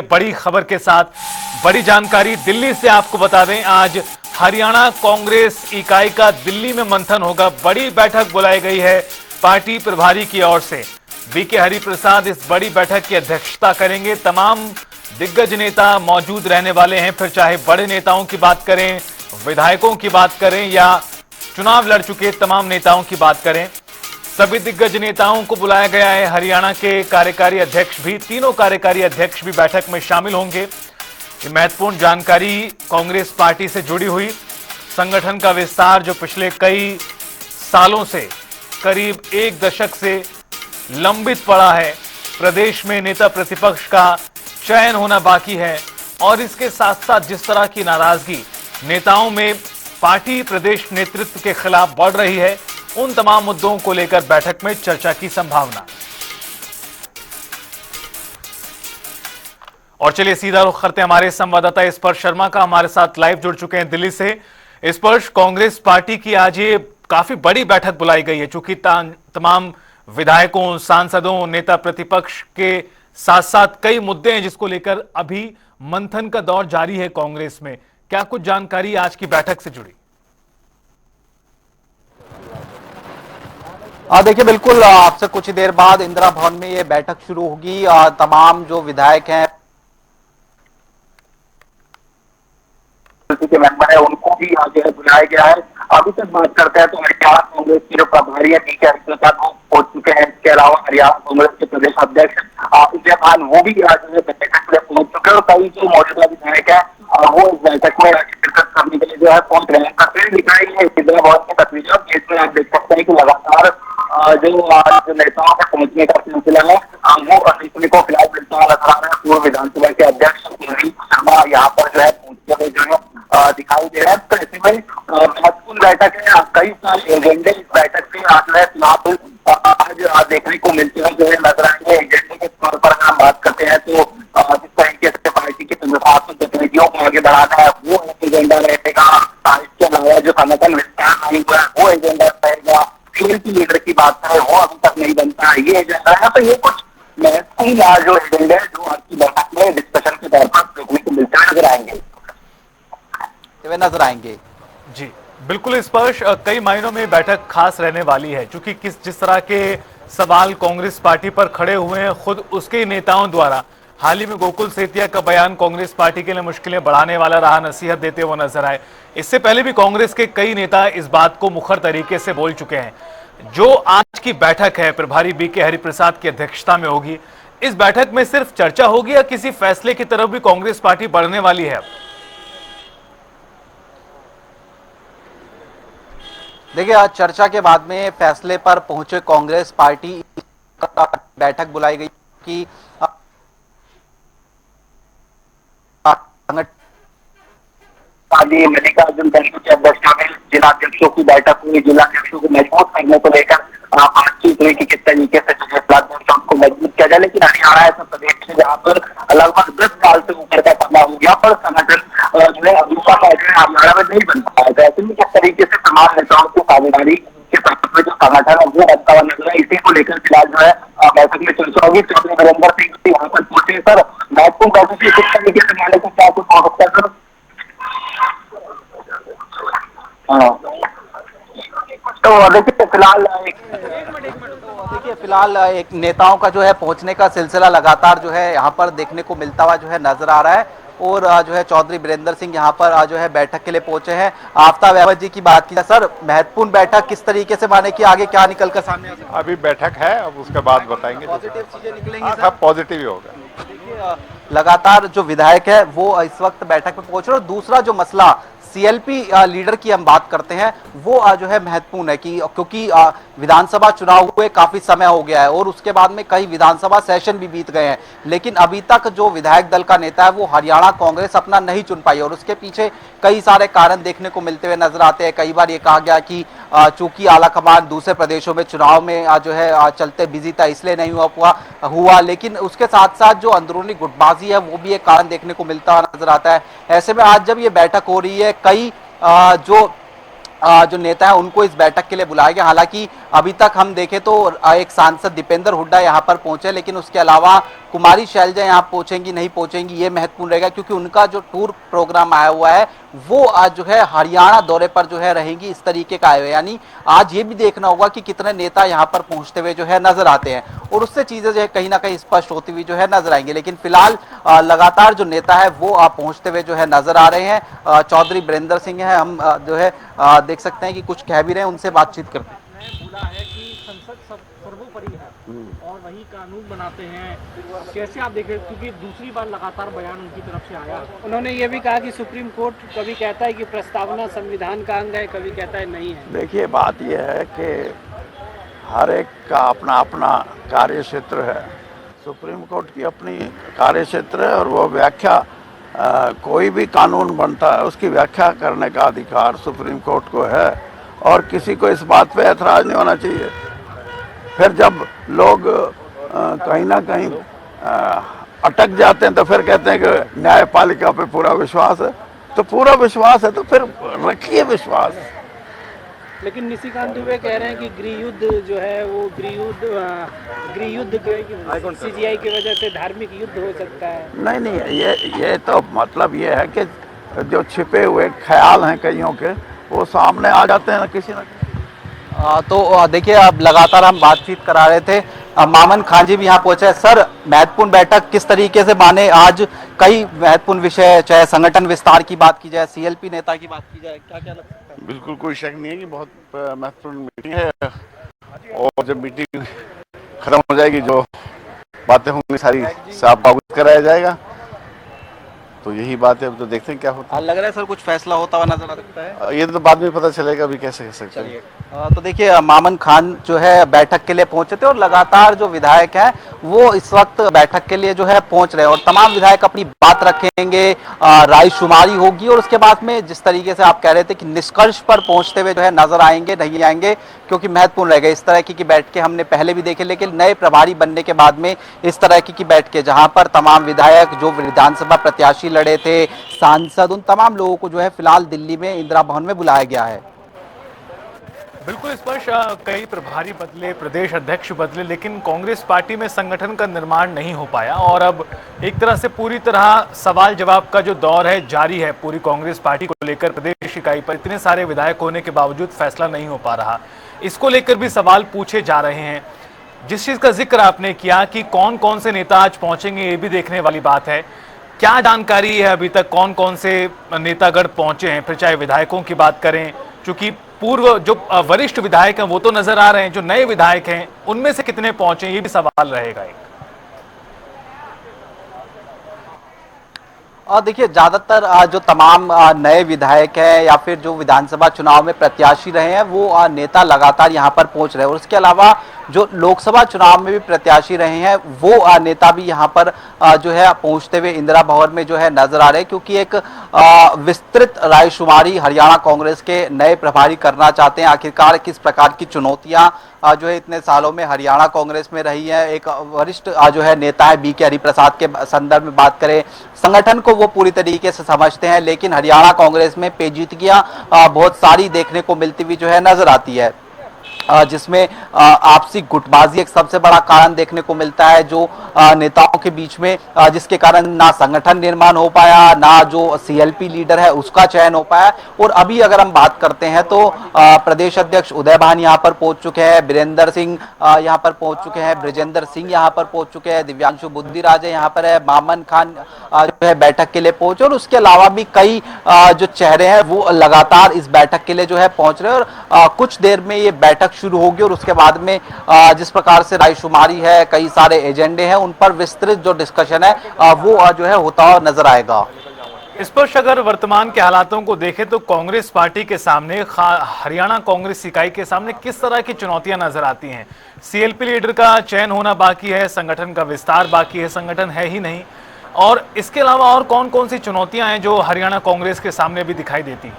बड़ी खबर के साथ बड़ी जानकारी दिल्ली से आपको बता दें, आज हरियाणा कांग्रेस इकाई का दिल्ली में मंथन होगा। बड़ी बैठक बुलाई गई है पार्टी प्रभारी की ओर से। बीके हरिप्रसाद इस बड़ी बैठक की अध्यक्षता करेंगे। तमाम दिग्गज नेता मौजूद रहने वाले हैं, फिर चाहे बड़े नेताओं की बात करें, विधायकों की बात करें या चुनाव लड़ चुके तमाम नेताओं की बात करें, सभी दिग्गज नेताओं को बुलाया गया है। हरियाणा के कार्यकारी अध्यक्ष भी, तीनों कार्यकारी अध्यक्ष भी बैठक में शामिल होंगे। ये महत्वपूर्ण जानकारी कांग्रेस पार्टी से जुड़ी हुई। संगठन का विस्तार जो पिछले कई सालों से, करीब एक दशक से लंबित पड़ा है। प्रदेश में नेता प्रतिपक्ष का चयन होना बाकी है और इसके साथ साथ जिस तरह की नाराजगी नेताओं में पार्टी प्रदेश नेतृत्व के खिलाफ बढ़ रही है, उन तमाम मुद्दों को लेकर बैठक में चर्चा की संभावना। और चलिए सीधा रुख करते हैं हमारे संवाददाता स्पर्श शर्मा का, हमारे साथ लाइव जुड़ चुके हैं दिल्ली से। स्पर्श, कांग्रेस पार्टी की आज ये काफी बड़ी बैठक बुलाई गई है, चूंकि तमाम विधायकों, सांसदों, नेता प्रतिपक्ष के साथ साथ कई मुद्दे हैं जिसको लेकर अभी मंथन का दौर जारी है कांग्रेस में। क्या कुछ जानकारी आज की बैठक से जुड़ी? देखिए, बिल्कुल आपसे कुछ ही देर बाद इंदिरा भवन में ये बैठक शुरू होगी। तमाम जो विधायक हैं, के मेंबर है, उनको भी जो है बुलाया गया है। अभी तक बात करते हैं तो हरियाणा कांग्रेस के जो प्रभारी है बीके हरिप्रसाद वो पहुंच चुके हैं। इसके अलावा हरियाणा कांग्रेस के प्रदेश अध्यक्ष इमरान खान वो भी आज बैठक में पहुंच चुके हैं और कई जो मौजूदा विधायक है वो इस बैठक में शिरकत करने के लिए जो है पहुंच रहे हैं। तस्वीर दिखाई है इंदिरा भवन की तस्वीर, जिसमें आप देख सकते हैं कि लगातार जो नेताओं के पहुंचने का सिलसिला है वो देखने को फिलहाल मिलता हुआ नजर आ रहा है। पूर्व विधानसभा के अध्यक्ष शर्मा यहाँ पर जो है पहुंचते हुए जो है दिखाई दे रहा है। तो ऐसे में महत्वपूर्ण बैठक है, कई सारे एजेंडे इस बैठक से जो है आज देखने को मिलते हुए जो है नजर आएंगे। एजेंडे के तौर पर अगर हम बात करते हैं तो जिस तरीके से पार्टी की संगठनात्मक गतिविधियों को आगे बढ़ाना है वो एक एजेंडा रहेगा। इसके अलावा जो संगठन विस्तार नहीं हुआ है वो एजेंडा रहेगा। खेल की लीडर की बात करें वो अभी तक नहीं बनता है, ये एजेंडा है। तो ये कुछ महत्वपूर्ण जो एजेंडे जो आज की बैठक में डिस्कशन के तौर पर देखने को मिलते हुए नजर आएंगे। जी बिल्कुल स्पर्श, कई मायनों में बैठक खास रहने वाली है, क्योंकि जिस तरह के सवाल कांग्रेस पार्टी पर खड़े हुए हैं खुद उसके नेताओं द्वारा। हाल ही में गोकुल सेतिया का बयान कांग्रेस पार्टी के लिए मुश्किलें बढ़ाने वाला रहा, नसीहत देते हुए नजर आए। इससे पहले भी कांग्रेस के कई नेता इस बात को मुखर तरीके से बोल चुके हैं। जो आज की बैठक है प्रभारी बीके हरिप्रसाद की अध्यक्षता में होगी, इस बैठक में सिर्फ चर्चा होगी या किसी फैसले की तरफ भी कांग्रेस पार्टी बढ़ने वाली है? देखिए, आज चर्चा के बाद में फैसले पर पहुंचे कांग्रेस पार्टी बैठक बुलाई गई कि मल्लिकार्जुन खड़गे की अध्यक्षता में जिलाध्यक्षों की बैठक हुई। जिलाध्यक्षों को मजबूत करने को लेकर बातचीत हुई कि किस तरीके से जिलाध्यक्षों को मजबूत किया जाए। लेकिन हरियाणा ऐसा प्रदेश है जहाँ पर लगभग 10 साल से ऊपर का समय हो गया पर संगठन जो है अभी तक हरियाणा में नहीं बन पाया था। ऐसे में किस तरीके से तमाम नेताओं को साझेदारी के साथ में जो संगठन है वो बनता हुआ नजर है, इसी को लेकर फिलहाल जो है बैठक में चर्चा होगी। चौधरी वीरेंद्र सिंह वहाँ पर पहुंचे। सर, महत्वपूर्ण बैठक से किस तरीके से माने को क्या कुछ हो सकता है सर? तो देखिए फिलहाल एक नेताओं का जो है पहुंचने का सिलसिला लगातार जो है यहाँ पर देखने को मिलता हुआ जो है नजर आ रहा है और जो है चौधरी वीरेंद्र सिंह यहाँ पर जो है बैठक के लिए पहुंचे हैं। आफ्ताब अहमद जी की बात की सर, महत्वपूर्ण बैठक किस तरीके से माने कि आगे क्या निकल कर सामने आ सकता है? अभी बैठक है, अब उसके बाद बताएंगे। पॉजिटिव चीजें निकलेंगी सर? सब पॉजिटिव ही होगा। देखिए, लगातार जो विधायक है वो इस वक्त बैठक में पहुंच रहे और दूसरा जो मसला सीएलपी लीडर की हम बात करते हैं वो जो है महत्वपूर्ण है कि क्योंकि विधानसभा चुनाव हुए काफी समय हो गया है और उसके बाद में कई विधानसभा सेशन भी बीत गए हैं, लेकिन अभी तक जो विधायक दल का नेता है वो हरियाणा कांग्रेस अपना नहीं चुन पाई और उसके पीछे कई सारे कारण देखने को मिलते हुए नजर आते हैं। कई बार ये कहा गया कि चूंकि आलाकमान दूसरे प्रदेशों में चुनाव में जो है चलते बिजी था इसलिए नहीं हुआ, लेकिन उसके साथ साथ जो अंदरूनी गुटबाजी है वो भी एक कारण देखने को मिलता हुआ नजर आता है। ऐसे में आज जब ये बैठक हो रही है, कई जो नेता है उनको इस बैठक के लिए बुलाया गया। हालांकि अभी तक हम देखें तो एक सांसद दीपेंद्र हुड्डा यहाँ पर पहुंचे, लेकिन उसके अलावा कुमारी शैलजा यहाँ पहुंचेंगी नहीं पहुंचेंगी ये महत्वपूर्ण रहेगा, क्योंकि उनका जो टूर प्रोग्राम आया हुआ है वो आज जो है हरियाणा दौरे पर जो है रहेंगी, इस तरीके का आया हुआ है। यानी आज ये भी देखना होगा कि कितने नेता यहाँ पर पहुंचते हुए जो है नजर आते हैं, और उससे चीजें जो है कहीं ना कहीं स्पष्ट होती हुई जो है नजर आएंगी। लेकिन फिलहाल लगातार जो नेता है वो पहुंचते हुए जो है नजर आ रहे हैं। चौधरी बीरेंद्र सिंह है, हम जो है देख सकते हैं कि कुछ कह भी रहे हैं, उनसे बातचीत करते हैं। बोला है कि संसद सर्वोपरि है और वही कानून बनाते हैं, कैसे आप देख रहे हैं, क्योंकि दूसरी बार लगातार बयान उनकी तरफ से आया। उन्होंने ये भी कहा कि सुप्रीम कोर्ट कभी कहता है कि प्रस्तावना संविधान का अंग है, कभी कहता है नहीं है। देखिए, बात यह है कि हर एक का अपना अपना कार्य क्षेत्र है। सुप्रीम कोर्ट की अपनी कार्य क्षेत्र है और वो व्याख्या कोई भी कानून बनता है उसकी व्याख्या करने का अधिकार सुप्रीम कोर्ट को है, और किसी को इस बात पे ऐतराज नहीं होना चाहिए। फिर जब लोग कहीं ना कहीं अटक जाते हैं तो फिर कहते हैं कि न्यायपालिका पे पूरा विश्वास है, तो पूरा विश्वास है तो फिर रखिए विश्वास। लेकिन निशिकांत दुबे कह रहे हैं कि गृह युद्ध जो है वो गृह युद्ध सीजीआई की वजह से धार्मिक युद्ध हो सकता है। नहीं, ये तो मतलब ये है कि जो छिपे हुए ख्याल हैं कईयों के वो सामने आ जाते हैं किसी न तो देखिए, अब लगातार हम बातचीत करा रहे थे, मामन खान जी भी यहाँ पहुंचे। सर, महत्वपूर्ण बैठक किस तरीके से माने, आज कई महत्वपूर्ण विषय, चाहे संगठन विस्तार की बात की जाए, सीएलपी नेता की बात की जाए, क्या क्या लगता है? बिल्कुल कोई शक नहीं है कि बहुत महत्वपूर्ण मीटिंग है, और जब मीटिंग खत्म हो जाएगी जो बातें होंगी सारी साफ अवगत कराया जाएगा। तो यही बात है, अब तो देखते हैं क्या होता है। लग रहा है सर कुछ फैसला होता हुआ नजर आ सकता है। ये तो बाद में पता चलेगा, अभी कैसे कह सकते हैं। तो देखिए, मामन खान जो है बैठक के लिए पहुंचे थे, और लगातार जो विधायक हैं वो इस वक्त बैठक के लिए जो है पहुंच रहे हैं, और तमाम विधायक अपनी बात रखेंगे, रायशुमारी होगी, और उसके बाद में जिस तरीके से आप कह रहे थे कि निष्कर्ष पर पहुंचते हुए जो है नजर आएंगे नहीं आएंगे, क्योंकि महत्वपूर्ण रहेगा। इस तरह की बैठकें हमने पहले भी देखे, लेकिन नए प्रभारी बनने के बाद में इस तरह की बैठकें, जहां पर तमाम विधायक जो विधानसभा प्रत्याशी लड़े थे, सांसद, उन तमाम लोगों को जो है फिलहाल दिल्ली में इंदिरा भवन में बुलाया गया है। बिल्कुल स्पष्ट, कई प्रभारी बदले, प्रदेश अध्यक्ष बदले, लेकिन कांग्रेस पार्टी में संगठन का निर्माण नहीं हो पाया, और अब एक तरह से पूरी तरह सवाल जवाब का जो दौर है जारी है पूरी कांग्रेस पार्टी को लेकर। प्रदेश इकाई पर इतने सारे विधायक होने के बावजूद फैसला नहीं हो पा रहा, इसको लेकर भी सवाल पूछे जा रहे हैं। जिस चीज का जिक्र आपने किया कि कौन कौन से नेता आज पहुंचेंगे, ये भी देखने वाली बात है। क्या जानकारी है अभी तक, कौन कौन से नेतागण पहुंचे हैं? फिर चाहे विधायकों की बात करें, चूंकि पूर्व जो वरिष्ठ विधायक हैं वो तो नजर आ रहे हैं, जो नए विधायक हैं उनमें से कितने पहुंचे, ये भी सवाल रहेगा एक। और देखिए, ज्यादातर जो तमाम नए विधायक हैं या फिर जो विधानसभा चुनाव में प्रत्याशी रहे हैं वो नेता लगातार यहां पर पहुंच रहे हैं, और उसके अलावा जो लोकसभा चुनाव में भी प्रत्याशी रहे हैं वो नेता भी यहां पर जो है पहुंचते हुए इंदिरा भवन में जो है नजर आ रहे हैं, क्योंकि एक विस्तृत रायशुमारी हरियाणा कांग्रेस के नए प्रभारी करना चाहते हैं। आखिरकार किस प्रकार की चुनौतियां जो है इतने सालों में हरियाणा कांग्रेस में रही है। एक वरिष्ठ जो है नेता है BK हरिप्रसाद के संदर्भ में बात करें, संगठन को वो पूरी तरीके से समझते हैं, लेकिन हरियाणा कांग्रेस में पेचीदगियां बहुत सारी देखने को मिलती हुई जो है नजर आती है, जिसमें आपसी गुटबाजी एक सबसे बड़ा कारण देखने को मिलता है जो नेताओं के बीच में, जिसके कारण ना संगठन निर्माण हो पाया, ना जो CLP लीडर है उसका चयन हो पाया। और अभी अगर हम बात करते हैं तो प्रदेश अध्यक्ष उदय भान यहाँ पर पहुंच चुके हैं, बीरेंद्र सिंह यहाँ पर पहुंच चुके हैं, ब्रजेंद्र सिंह यहाँ पर पहुंच चुके हैं, दिव्यांशु बुद्धिराज यहाँ पर है, मामन खान जो है बैठक के लिए पहुंचे, और उसके अलावा भी कई जो चेहरे हैं वो लगातार इस बैठक के लिए जो है पहुंच रहे हैं। और कुछ देर में ये बैठक शुरू होगी, और उसके बाद में जिस प्रकार से रायशुमारी है, कई सारे एजेंडे हैं, उन पर विस्तृत जो डिस्कशन है वो जो है होता हुआ नजर आएगा। स्पष्ट अगर वर्तमान के हालातों को देखें तो कांग्रेस पार्टी के सामने, हरियाणा कांग्रेस इकाई के सामने किस तरह की चुनौतियां नजर आती हैं? CLP लीडर का चयन होना बाकी है, संगठन का विस्तार बाकी है, संगठन है ही नहीं, और इसके अलावा और कौन कौन सी चुनौतियां हैं जो हरियाणा कांग्रेस के सामने भी दिखाई देती हैं?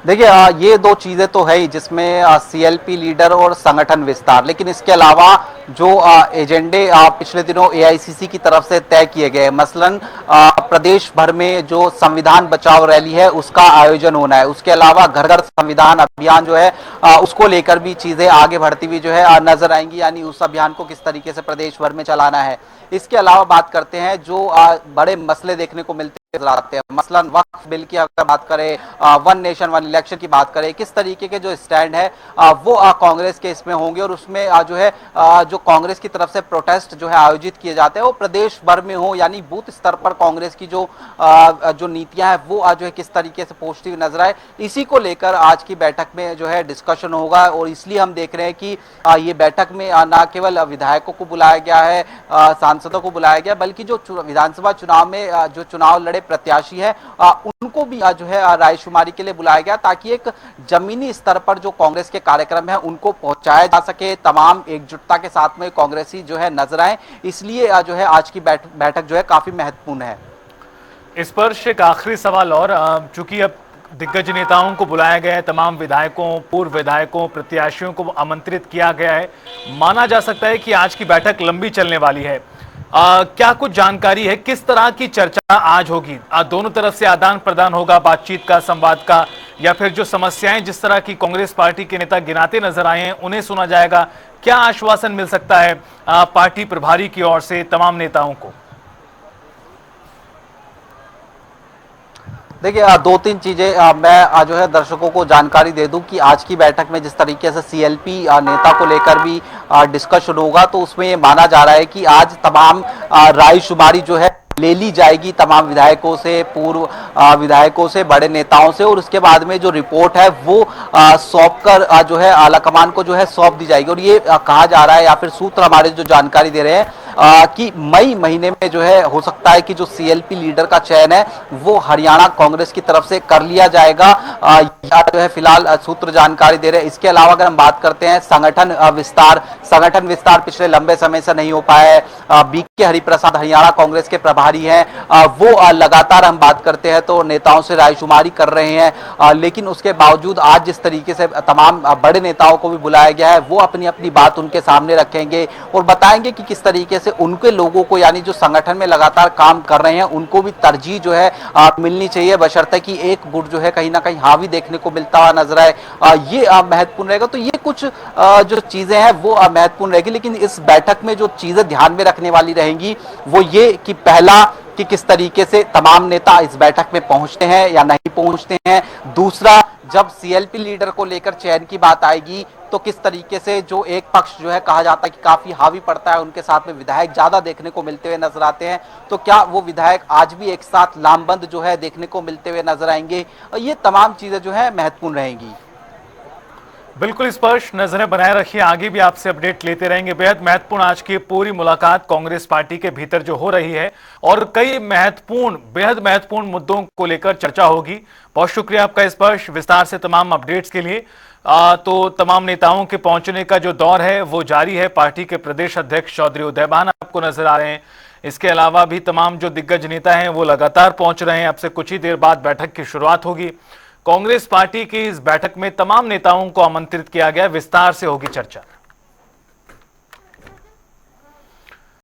देखिए ये दो चीजें तो है ही, जिसमें सीएलपी लीडर और संगठन विस्तार, लेकिन इसके अलावा जो एजेंडे पिछले दिनों एआईसीसी की तरफ से तय किए गए, मसलन प्रदेश भर में जो संविधान बचाओ रैली है उसका आयोजन होना है, उसके अलावा घर घर संविधान अभियान जो है उसको लेकर भी चीजें आगे बढ़ती हुई जो है नजर आएंगी, यानी उस अभियान को किस तरीके से प्रदेश भर में चलाना है। इसके अलावा बात करते हैं जो बड़े मसले देखने को मिलते नजर आते हैं, मसलन वक्फ बिल की अगर बात करें, वन नेशन वन इलेक्शन की बात करें, किस तरीके के जो स्टैंड है वो कांग्रेस के इसमें होंगे, और उसमें जो है जो कांग्रेस की तरफ से प्रोटेस्ट जो है आयोजित किए जाते हैं वो प्रदेश भर में हो, यानी बूथ स्तर पर कांग्रेस की जो नीतियां हैं वो जो है किस तरीके से पहुंचती हुई नजर आए, इसी को लेकर आज की बैठक में जो है डिस्कशन होगा। और इसलिए हम देख रहे हैं कि ये बैठक में न केवल विधायकों को बुलाया गया है, सांसदों को बुलाया गया, बल्कि जो विधानसभा चुनाव में जो चुनाव लड़े प्रत्याशी है उनको भी जो है रायशुमारी के लिए बुलाया गया, ताकि एक जमीनी स्तर पर जो कांग्रेस के कार्यक्रम है उनको पहुंचाया जा सके, तमाम एकजुटता के साथ में कांग्रेसी जो है नजर आए। इसलिए जो है आज की बैठक जो है काफी महत्वपूर्ण है। इस पर एक आखिरी सवाल और, चूंकि अब दिग्गज नेताओं को बुलाया गया है, तमाम विधायकों, पूर्व विधायकों, प्रत्याशियों को आमंत्रित किया गया है, माना जा सकता है कि आज की बैठक लंबी चलने वाली है। क्या कुछ जानकारी है, किस तरह की चर्चा आज होगी? दोनों तरफ से आदान प्रदान होगा बातचीत का, संवाद का, या फिर जो समस्याएं जिस तरह की कांग्रेस पार्टी के नेता गिनाते नजर आए हैं उन्हें सुना जाएगा? क्या आश्वासन मिल सकता है पार्टी प्रभारी की ओर से तमाम नेताओं को? देखिए दो तीन चीजें मैं जो है दर्शकों को जानकारी दे दूं कि आज की बैठक में जिस तरीके से सीएलपी नेता को लेकर भी डिस्कशन होगा, तो उसमें ये माना जा रहा है कि आज तमाम रायशुमारी जो है ले ली जाएगी तमाम विधायकों से, पूर्व विधायकों से, बड़े नेताओं से, और उसके बाद में जो रिपोर्ट है वो सौंप कर जो है आलाकमान को जो है सौंप दी जाएगी। और ये कहा जा रहा है, या फिर सूत्र हमारे जो जानकारी दे रहे हैं कि मई महीने में जो है हो सकता है कि जो सीएलपी लीडर का चयन है वो हरियाणा कांग्रेस की तरफ से कर लिया जाएगा, या जो है फिलहाल सूत्र जानकारी दे रहे हैं। इसके अलावा अगर हम बात करते हैं संगठन विस्तार पिछले लंबे समय से नहीं हो पाया है। बीके हरिप्रसाद हरियाणा कांग्रेस के प्रभारी हैं, वो लगातार हम बात करते हैं तो नेताओं से रायशुमारी कर रहे हैं, लेकिन उसके बावजूद आज जिस तरीके से तमाम बड़े नेताओं को भी बुलाया गया है वो अपनी अपनी बात उनके सामने रखेंगे और बताएंगे कि किस तरीके से उनके लोगों को, यानी जो संगठन में लगातार काम कर रहे हैं उनको भी तरजीह जो है मिलनी चाहिए, बशर्ते कि एक गुट जो है कहीं ना कहीं हावी देखने को मिलता हुआ नजर आए। ये महत्वपूर्ण रहेगा। तो ये कुछ जो चीजें हैं वो महत्वपूर्ण रहेगी, लेकिन इस बैठक में जो चीजें ध्यान में रखने वाली रहेंगी वो ये कि पहला कि किस तरीके से तमाम नेता इस बैठक में पहुंचते हैं या नहीं पहुंचते हैं। दूसरा, जब सीएलपी लीडर को लेकर चयन की बात आएगी तो किस तरीके से जो एक पक्ष जो है कहा जाता है कि काफी हावी पड़ता है, उनके साथ में विधायक ज्यादा देखने को मिलते हुए नजर आते हैं, तो क्या वो विधायक आज भी एक साथ लामबंद जो है देखने को मिलते हुए नजर आएंगे? ये तमाम चीजें जो है महत्वपूर्ण रहेंगी। बिल्कुल स्पष्ट नजरें बनाए रखिए, आगे भी आपसे अपडेट लेते रहेंगे। बेहद महत्वपूर्ण आज की पूरी मुलाकात कांग्रेस पार्टी के भीतर जो हो रही है और कई बेहद महत्वपूर्ण मुद्दों को लेकर चर्चा होगी। बहुत शुक्रिया आपका स्पष्ट विस्तार से तमाम अपडेट्स के लिए। तो तमाम नेताओं के पहुंचने का जो दौर है वो जारी है। पार्टी के प्रदेश अध्यक्ष चौधरी उदयभान आपको नजर आ रहे हैं। इसके अलावा भी तमाम जो दिग्गज नेता हैं वो लगातार पहुंच रहे हैं। अब से कुछ ही देर बाद बैठक की शुरुआत होगी। कांग्रेस पार्टी की इस बैठक में तमाम नेताओं को आमंत्रित किया गया, विस्तार से होगी चर्चा।